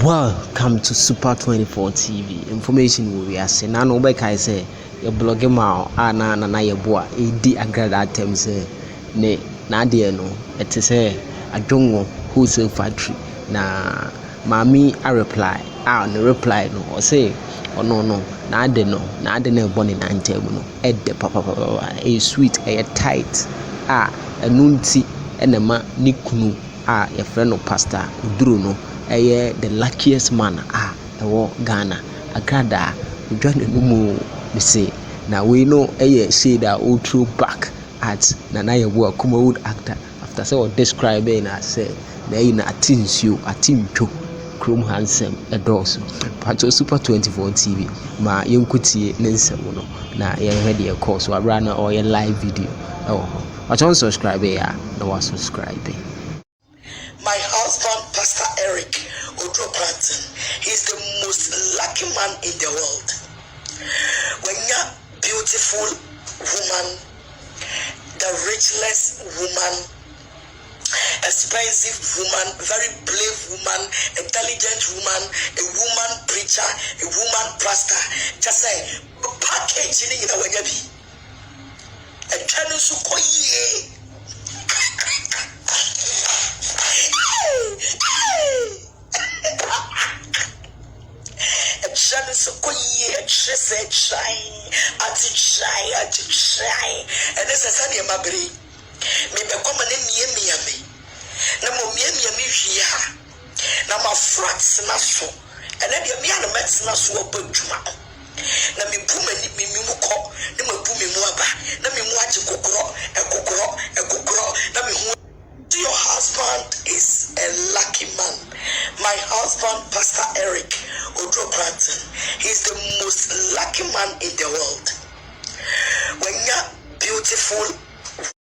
Welcome to Super 24 TV. Information we are saying. Nana Yeboah say your blogging ma Nana Yeboah edi Agradaa terms ne na de no it is adwongo wholesale factory na mami a reply no reply no or say no na de no born in antem no edde papa e sweet e tight enunti enema ni kunu your friend no pastor uduro no the luckiest man ewo Ghana Agradaa udwane no mu me say na we know shade all through back at Nana Yeboah Kumawood actor after so describing as say na ina atimtwo chrome handsome edoso pato Super 24 TV ma yenkutie ne nsem no na yenhwe de course so abra na or live video watch subscribe ya na wa subscribe. My husband, Pastor Eric Odro Planton, he's the most lucky man in the world. When you're beautiful woman, the richless woman, expensive woman, very brave woman, intelligent woman, a woman preacher, a woman pastor, just say, package in a way, a channel so and this is Sunday Mabri. Me become an me. Na mo me here. Na my frats na so. And then the me and mets na so obadwuma. Na me puma ni me muko, na me pu me muaba, na me muache kokoro, na me hu. Your husband is a lucky man. My husband, Pastor Eric Odro Planton, he's the most lucky man in the world. When you're beautiful